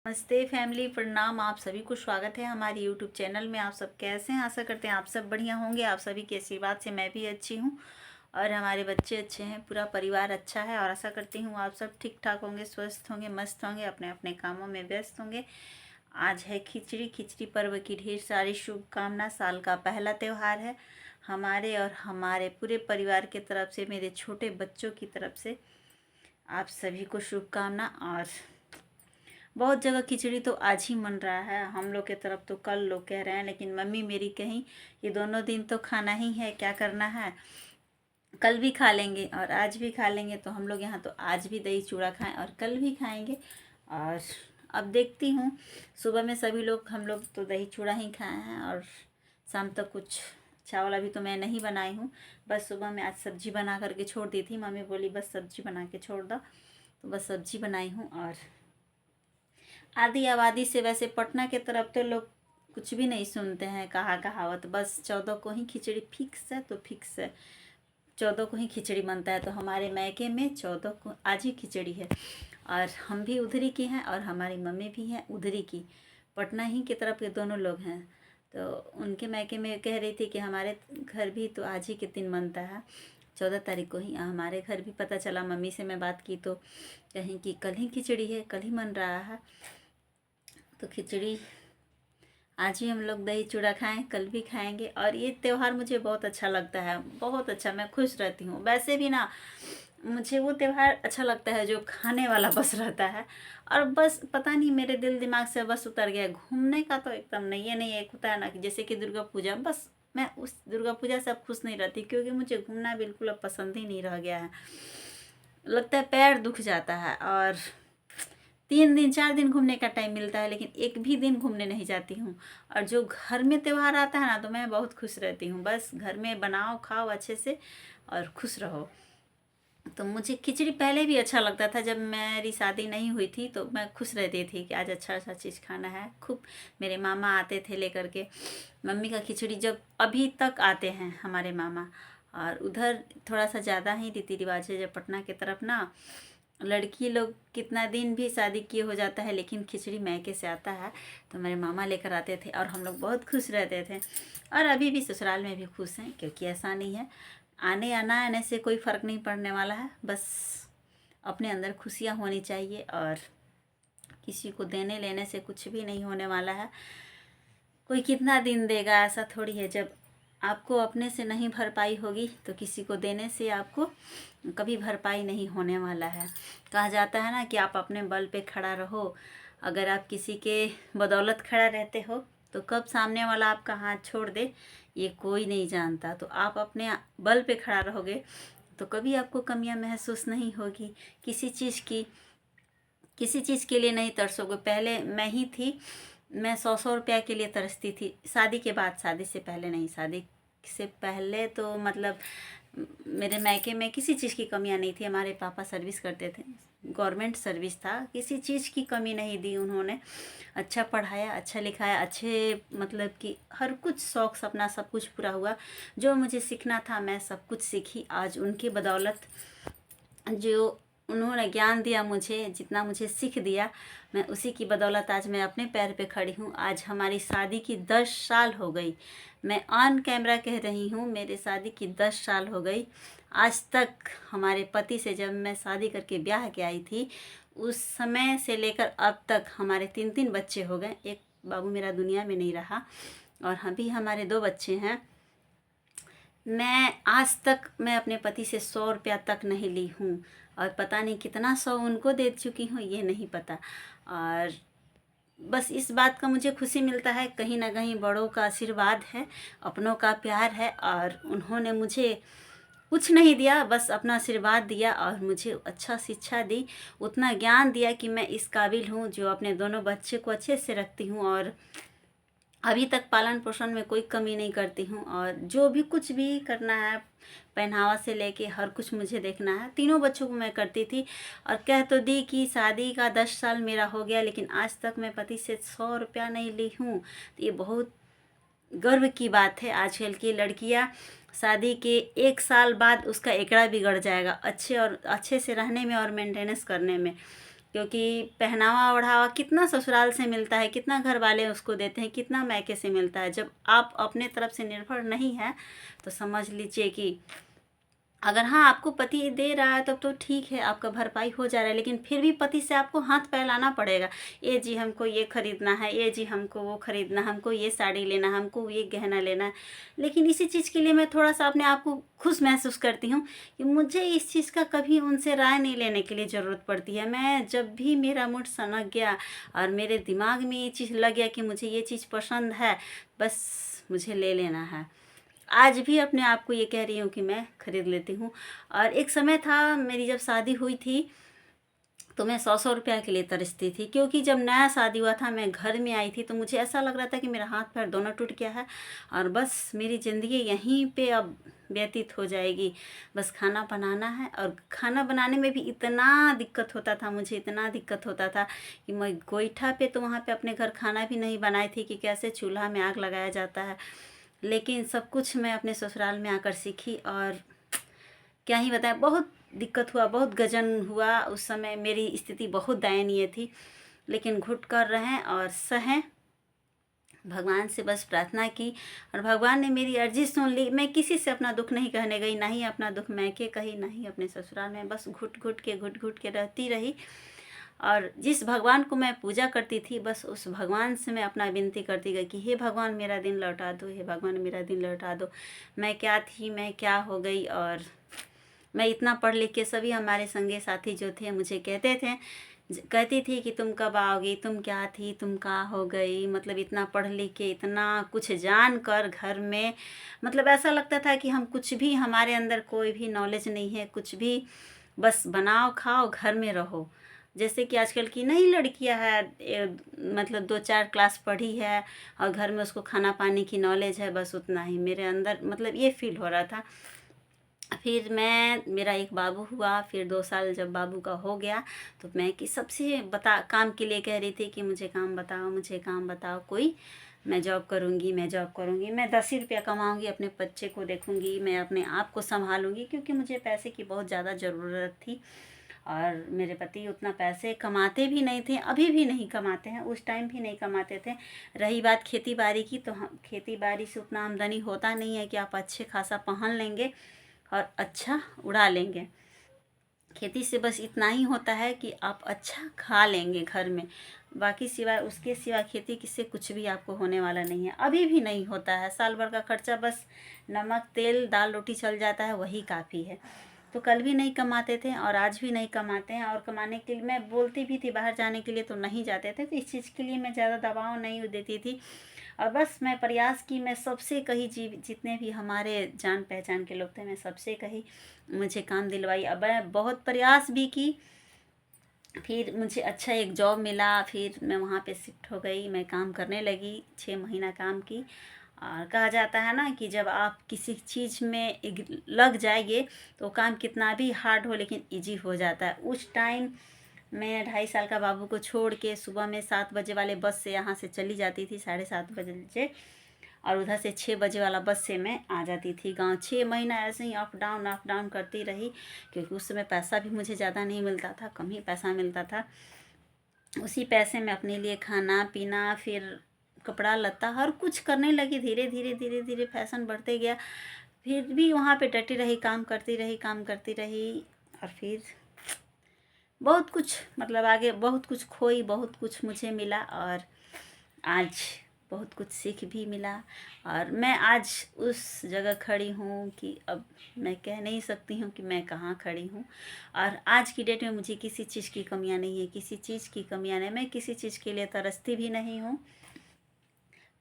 नमस्ते फैमिली, प्रणाम। आप सभी को स्वागत है हमारे यूट्यूब चैनल में। आप सब कैसे हैं? आशा करते हैं आप सब बढ़िया होंगे। आप सभी के आशीर्वाद से मैं भी अच्छी हूं और हमारे बच्चे अच्छे हैं, पूरा परिवार अच्छा है और आशा करती हूं आप सब ठीक ठाक होंगे, स्वस्थ होंगे, मस्त होंगे, अपने अपने कामों में व्यस्त होंगे। आज है खिचड़ी पर्व की ढेर सारी शुभकामना। साल का पहला त्यौहार है हमारे और हमारे पूरे परिवार की तरफ से, मेरे छोटे बच्चों की तरफ से आप सभी को शुभकामना। और बहुत जगह खिचड़ी तो आज ही मन रहा है, हम लोग के तरफ तो कल लोग कह रहे हैं, लेकिन मम्मी मेरी कहीं ये दोनों दिन तो खाना ही है, क्या करना है, कल भी खा लेंगे और आज भी खा लेंगे। तो हम लोग यहाँ तो आज भी दही चूड़ा खाएं और कल भी खाएंगे। और अब देखती हूँ, सुबह में सभी लोग हम लोग तो दही चूड़ा ही खाए हैं और शाम तक कुछ चावल अभी तो मैं नहीं बनाई हूँ। बस सुबह में आज सब्जी बना करके छोड़ दी थी, मम्मी बोली बस सब्जी बना के छोड़ दो, तो बस सब्जी बनाई हूँ। और आधी आबादी से वैसे पटना के तरफ तो लोग कुछ भी नहीं सुनते हैं, कहावत, बस 14 को ही खिचड़ी फिक्स है तो फिक्स है, 14 को ही खिचड़ी बनता है। तो हमारे मैके में 14 को आज ही खिचड़ी है और हम भी उधरी की हैं और हमारी मम्मी भी हैं उधरी की, पटना ही की तरफ के दोनों लोग हैं। तो उनके मैके में कह रही थी कि हमारे घर भी तो आज ही के दिन बनता है, 14 तारीख को ही। हमारे घर भी पता चला, मम्मी से मैं बात की तो कहीं कि कल ही खिचड़ी है, कल ही बन रहा है। तो खिचड़ी आज ही हम लोग दही चूड़ा खाएं, कल भी खाएंगे। और ये त्यौहार मुझे बहुत अच्छा लगता है, बहुत अच्छा, मैं खुश रहती हूँ। वैसे भी ना मुझे वो त्यौहार अच्छा लगता है जो खाने वाला बस रहता है। और बस पता नहीं मेरे दिल दिमाग से बस उतर गया, घूमने का तो एकदम नहीं है। नहीं, एक होता है ना कि जैसे कि दुर्गा पूजा, बस मैं उस दुर्गा पूजा से अब खुश नहीं रहती, क्योंकि मुझे घूमना बिल्कुल अब पसंद ही नहीं रह गया है। लगता है पैर दुख जाता है और 3 दिन 4 दिन घूमने का टाइम मिलता है, लेकिन एक भी दिन घूमने नहीं जाती हूँ। और जो घर में त्यौहार आता है ना, तो मैं बहुत खुश रहती हूँ। बस घर में बनाओ, खाओ अच्छे से और खुश रहो। तो मुझे खिचड़ी पहले भी अच्छा लगता था, जब मेरी शादी नहीं हुई थी तो मैं खुश रहती थी कि आज अच्छा अच्छा चीज़ खाना है। खूब मेरे मामा आते थे लेकर के मम्मी का खिचड़ी, जब अभी तक आते हैं हमारे मामा। और उधर थोड़ा सा ज़्यादा ही रीति रिवाज है, जब पटना की तरफ ना लड़की लोग कितना दिन भी शादी किए हो जाता है, लेकिन खिचड़ी मैके से आता है तो मेरे मामा लेकर आते थे और हम लोग बहुत खुश रहते थे। और अभी भी ससुराल में भी खुश हैं, क्योंकि ऐसा नहीं है, आने से कोई फ़र्क नहीं पड़ने वाला है। बस अपने अंदर खुशियाँ होनी चाहिए और किसी को देने लेने से कुछ भी नहीं होने वाला है। कोई कितना दिन देगा, ऐसा थोड़ी है। जब आपको अपने से नहीं भरपाई होगी तो किसी को देने से आपको कभी भरपाई नहीं होने वाला है। कहा जाता है ना कि आप अपने बल पे खड़ा रहो। अगर आप किसी के बदौलत खड़ा रहते हो तो कब सामने वाला आपका हाथ छोड़ दे ये कोई नहीं जानता। तो आप अपने बल पे खड़ा रहोगे तो कभी आपको कमियां महसूस नहीं होगी, किसी चीज़ के लिए नहीं तरसोगे। पहले मैं ही थी, मैं 100 रुपया के लिए तरसती थी। शादी के बाद, शादी से पहले नहीं, शादी से पहले तो मतलब मेरे मायके में किसी चीज़ की कमियां नहीं थी। हमारे पापा सर्विस करते थे, गवर्नमेंट सर्विस था, किसी चीज़ की कमी नहीं दी उन्होंने। अच्छा पढ़ाया, अच्छा लिखाया, अच्छे मतलब कि हर कुछ शौक सपना सब कुछ पूरा हुआ। जो मुझे सीखना था मैं सब कुछ सीखी। आज उनकी बदौलत, जो उन्होंने ज्ञान दिया मुझे, जितना मुझे सीख दिया, मैं उसी की बदौलत आज मैं अपने पैर पे खड़ी हूँ। आज हमारी शादी की 10 साल हो गई। मैं ऑन कैमरा कह रही हूँ, मेरे शादी की 10 साल हो गई। आज तक हमारे पति से, जब मैं शादी करके ब्याह के आई थी उस समय से लेकर अब तक हमारे 3 बच्चे हो गए। एक बाबू मेरा दुनिया में नहीं रहा और अभी हमारे 2 बच्चे हैं। मैं आज तक मैं अपने पति से 100 रुपया तक नहीं ली हूँ और पता नहीं कितना 100 उनको दे चुकी हूँ, ये नहीं पता। और बस इस बात का मुझे खुशी मिलता है, कहीं ना कहीं बड़ों का आशीर्वाद है, अपनों का प्यार है। और उन्होंने मुझे कुछ नहीं दिया, बस अपना आशीर्वाद दिया और मुझे अच्छा शिक्षा दी, उतना ज्ञान दिया कि मैं इस काबिल हूँ जो अपने दोनों बच्चे को अच्छे से रखती हूँ और अभी तक पालन पोषण में कोई कमी नहीं करती हूँ। और जो भी कुछ भी करना है, पहनावा से लेके हर कुछ मुझे देखना है। तीनों बच्चों को मैं करती थी और कह तो दी कि शादी का 10 साल मेरा हो गया, लेकिन आज तक मैं पति से 100 रुपया नहीं ली हूँ। तो ये बहुत गर्व की बात है। आजकल की लड़कियाँ शादी के 1 साल बाद उसका एकड़ा बिगड़ जाएगा अच्छे से रहने में और मेंटेनेंस करने में। क्योंकि पहनावा ओढ़ावा कितना ससुराल से मिलता है, कितना घर वाले उसको देते हैं, कितना मायके से मिलता है। जब आप अपने तरफ से निर्भर नहीं है तो समझ लीजिए कि अगर हाँ आपको पति दे रहा है तब तो ठीक है, आपका भरपाई हो जा रहा है, लेकिन फिर भी पति से आपको हाथ फैलाना पड़ेगा। ये जी हमको ये खरीदना है, ये जी हमको वो खरीदना, हमको ये साड़ी लेना, हमको ये गहना लेना है। लेकिन इसी चीज़ के लिए मैं थोड़ा सा अपने आप को खुश महसूस करती हूँ कि मुझे इस चीज़ का कभी उनसे राय नहीं लेने के लिए ज़रूरत पड़ती है। मैं जब भी मेरा मूड सनक गया और मेरे दिमाग में ये चीज़ लग गया कि मुझे ये चीज़ पसंद है, बस मुझे ले लेना है। आज भी अपने आप को ये कह रही हूँ कि मैं ख़रीद लेती हूँ। और एक समय था मेरी जब शादी हुई थी तो मैं 100-100 रुपया के लिए तरसती थी, क्योंकि जब नया शादी हुआ था मैं घर में आई थी तो मुझे ऐसा लग रहा था कि मेरा हाथ पैर दोनों टूट गया है और बस मेरी ज़िंदगी यहीं पे अब व्यतीत हो जाएगी। बस खाना बनाना है, और खाना बनाने में भी इतना दिक्कत होता था, मुझे इतना दिक्कत होता था कि मैं गोईठा पे तो वहाँ पे अपने घर खाना भी नहीं बनाई थी कि कैसे चूल्हा में आग लगाया जाता है। लेकिन सब कुछ मैं अपने ससुराल में आकर सीखी, और क्या ही बताएं, बहुत दिक्कत हुआ, बहुत गजन हुआ। उस समय मेरी स्थिति बहुत दयनीय थी, लेकिन घुट कर रहें और सहें। भगवान से बस प्रार्थना की और भगवान ने मेरी अर्जी सुन ली। मैं किसी से अपना दुख नहीं कहने गई, ना ही अपना दुख मैके कही, ना ही अपने ससुराल में। बस घुट घुट के रहती रही। और जिस भगवान को मैं पूजा करती थी, बस उस भगवान से मैं अपना विनती करती गई कि हे भगवान मेरा दिन लौटा दो, हे भगवान मेरा दिन लौटा दो। मैं क्या थी, मैं क्या हो गई। और मैं इतना पढ़ लिख के, सभी हमारे संगी साथी जो थे मुझे कहती थी कि तुम कब आओगी, तुम क्या थी, तुम कहाँ हो गई। मतलब इतना पढ़ लिख के, इतना कुछ जान कर घर में, मतलब ऐसा लगता था कि हम कुछ भी, हमारे अंदर कोई भी नॉलेज नहीं है, कुछ भी, बस बनाओ खाओ घर में रहो। जैसे कि आजकल की नई लड़कियां है, मतलब 2-4 क्लास पढ़ी है और घर में उसको खाना पानी की नॉलेज है, बस उतना ही। मेरे अंदर मतलब ये फील हो रहा था। फिर मेरा एक बाबू हुआ, फिर 2 साल जब बाबू का हो गया तो मैं कि सबसे काम के लिए कह रही थी कि मुझे काम बताओ, मुझे काम बताओ कोई, मैं जॉब करूँगी, मैं जॉब करूँगी, मैं 10 ही रुपया कमाऊँगी, अपने बच्चे को देखूँगी, मैं अपने आप को संभालूँगी, क्योंकि मुझे पैसे की बहुत ज़्यादा ज़रूरत थी। और मेरे पति उतना पैसे कमाते भी नहीं थे, अभी भी नहीं कमाते हैं, उस टाइम भी नहीं कमाते थे। रही बात खेती बाड़ी की, तो हम खेती बाड़ी से उतना आमदनी होता नहीं है कि आप अच्छे खासा पहन लेंगे और अच्छा उड़ा लेंगे। खेती से बस इतना ही होता है कि आप अच्छा खा लेंगे घर में, बाकी उसके सिवा खेती से कुछ भी आपको होने वाला नहीं है, अभी भी नहीं होता है। साल भर का खर्चा बस नमक तेल दाल रोटी चल जाता है, वही काफ़ी है। तो कल भी नहीं कमाते थे और आज भी नहीं कमाते हैं। और कमाने के लिए मैं बोलती भी थी बाहर जाने के लिए, तो नहीं जाते थे। तो इस चीज़ के लिए मैं ज़्यादा दबाव नहीं देती थी, और बस मैं प्रयास की, मैं सबसे कही, जितने भी हमारे जान पहचान के लोग थे, मैं सबसे कही, मुझे काम दिलवाई। अब मैं बहुत प्रयास भी की, फिर मुझे अच्छा एक जॉब मिला, फिर मैं वहाँ पे शिफ्ट हो गई, मैं काम करने लगी, 6 महीना काम की। और कहा जाता है ना कि जब आप किसी चीज़ में लग जाएंगे तो काम कितना भी हार्ड हो लेकिन इजी हो जाता है। उस टाइम मैं 2.5 साल का बाबू को छोड़ के सुबह में 7 बजे वाले बस से यहाँ से चली जाती थी, 7:30 बजे, और उधर से 6 बजे वाला बस से मैं आ जाती थी गांव। 6 महीना ऐसे ही अप डाउन करती रही, क्योंकि उस समय पैसा भी मुझे ज़्यादा नहीं मिलता था, कम ही पैसा मिलता था। उसी पैसे में अपने लिए खाना पीना, फिर कपड़ा लत्ता, हर कुछ करने लगी। धीरे धीरे फैशन बढ़ते गया, फिर भी वहाँ पे डटी रही, काम करती रही। और फिर बहुत कुछ, मतलब आगे बहुत कुछ खोई, बहुत कुछ मुझे मिला, और आज बहुत कुछ सीख भी मिला। और मैं आज उस जगह खड़ी हूँ कि अब मैं कह नहीं सकती हूँ कि मैं कहाँ खड़ी हूँ। और आज की डेट में मुझे किसी चीज़ की कमियाँ नहीं है, किसी चीज़ की कमियाँ नहीं, मैं किसी चीज़ के लिए तरसती भी नहीं हूँ।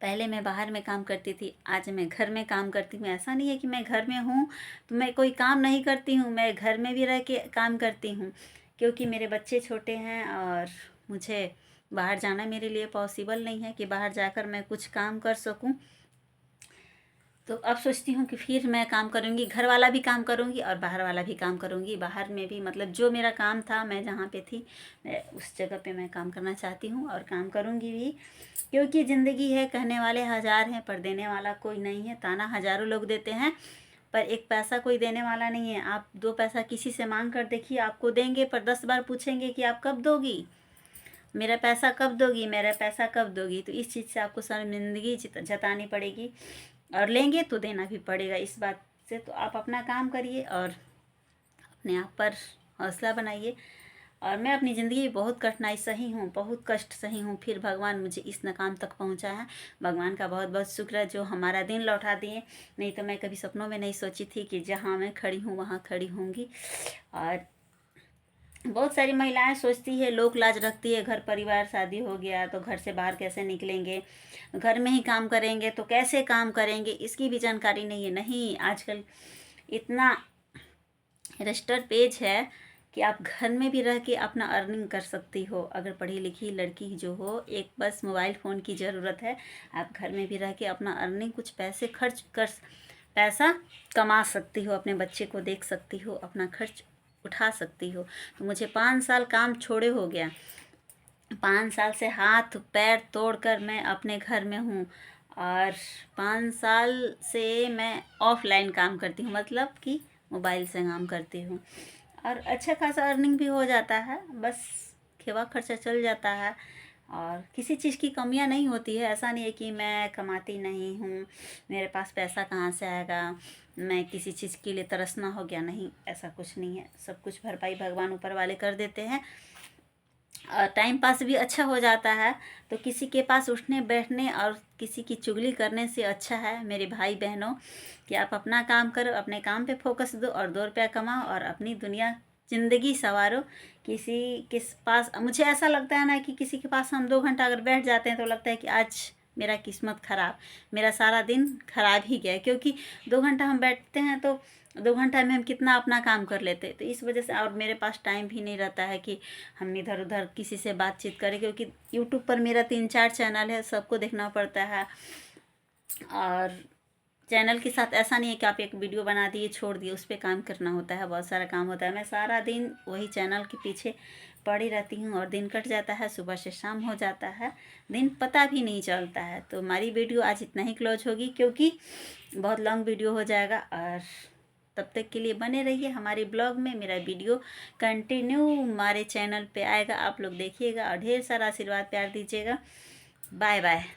पहले मैं बाहर में काम करती थी, आज मैं घर में काम करती हूँ। ऐसा नहीं है कि मैं घर में हूँ तो मैं कोई काम नहीं करती हूँ, मैं घर में भी रह के काम करती हूँ, क्योंकि मेरे बच्चे छोटे हैं और मुझे बाहर जाना मेरे लिए पॉसिबल नहीं है कि बाहर जाकर मैं कुछ काम कर सकूं। तो अब सोचती हूँ कि फिर मैं काम करूँगी, घर वाला भी काम करूँगी और बाहर वाला भी काम करूँगी। बाहर में भी, मतलब जो मेरा काम था, मैं जहाँ पे थी, मैं उस जगह पे मैं काम करना चाहती हूँ और काम करूँगी भी, क्योंकि ज़िंदगी है, कहने वाले हज़ार हैं पर देने वाला कोई नहीं है। ताना हज़ारों लोग देते हैं पर एक पैसा कोई देने वाला नहीं है। आप 2 पैसा किसी से मांग कर देखिए, आपको देंगे पर 10 बार पूछेंगे कि आप कब दोगी, मेरा पैसा कब दोगी, मेरा पैसा कब दोगी। तो इस चीज़ से आपको शर्मिंदगी जतानी पड़ेगी और लेंगे तो देना भी पड़ेगा इस बात से। तो आप अपना काम करिए और अपने आप पर हौसला बनाइए। और मैं अपनी ज़िंदगी में बहुत कठिनाई सही हूँ, बहुत कष्ट सही हूँ, फिर भगवान मुझे इस नकाम तक पहुँचा है। भगवान का बहुत बहुत शुक्र है जो हमारा दिन लौटा दिए। नहीं तो मैं कभी सपनों में नहीं सोची थी कि जहाँ मैं खड़ी हूँ वहाँ खड़ी होंगी। और बहुत सारी महिलाएं सोचती है, लोक लाज रखती है, घर परिवार शादी हो गया तो घर से बाहर कैसे निकलेंगे, घर में ही काम करेंगे तो कैसे काम करेंगे, इसकी भी जानकारी नहीं है। नहीं, आजकल इतना रजिस्टर पेज है कि आप घर में भी रह के अपना अर्निंग कर सकती हो। अगर पढ़ी लिखी लड़की जो हो, एक बस मोबाइल फ़ोन की ज़रूरत है, आप घर में भी रह के अपना अर्निंग कुछ पैसे खर्च कर, पैसा कमा सकती हो, अपने बच्चे को देख सकती हो, अपना खर्च उठा सकती हो। तो मुझे 5 साल काम छोड़े हो गया, 5 साल से हाथ पैर तोड़कर मैं अपने घर में हूँ। और 5 साल से मैं ऑफलाइन काम करती हूँ, मतलब कि मोबाइल से काम करती हूँ। और अच्छा खासा अर्निंग भी हो जाता है, बस खेवा खर्चा चल जाता है और किसी चीज़ की कमियां नहीं होती है। ऐसा नहीं है कि मैं कमाती नहीं हूँ, मेरे पास पैसा कहाँ से आएगा, मैं किसी चीज़ के लिए तरसना हो गया, नहीं, ऐसा कुछ नहीं है। सब कुछ भरपाई भगवान ऊपर वाले कर देते हैं और टाइम पास भी अच्छा हो जाता है। तो किसी के पास उठने बैठने और किसी की चुगली करने से अच्छा है मेरे भाई बहनों कि आप अपना काम करो, अपने काम पे फोकस दो और 2 रुपया कमाओ और अपनी दुनिया ज़िंदगी संवारो। किसी के पास, मुझे ऐसा लगता है ना कि किसी के पास हम 2 घंटा अगर बैठ जाते हैं तो लगता है कि आज मेरा किस्मत ख़राब, मेरा सारा दिन खराब ही गया, क्योंकि 2 घंटा हम बैठते हैं तो 2 घंटा में हम कितना अपना काम कर लेते। तो इस वजह से, और मेरे पास टाइम भी नहीं रहता है कि हम इधर उधर किसी से बातचीत करें, क्योंकि यूट्यूब पर मेरा 3-4 चैनल है, सबको देखना पड़ता है। और चैनल के साथ ऐसा नहीं है कि आप एक वीडियो बना दिए छोड़ दिए, उस पर काम करना होता है, बहुत सारा काम होता है। मैं सारा दिन वही चैनल के पीछे पड़ी रहती हूँ और दिन कट जाता है, सुबह से शाम हो जाता है, दिन पता भी नहीं चलता है। तो हमारी वीडियो आज इतना ही क्लोज होगी, क्योंकि बहुत लॉन्ग वीडियो हो जाएगा। और तब तक के लिए बने रहिए हमारे ब्लॉग में, मेरा वीडियो कंटिन्यू हमारे चैनल पे आएगा, आप लोग देखिएगा और ढेर सारा आशीर्वाद प्यार दीजिएगा। Bye bye.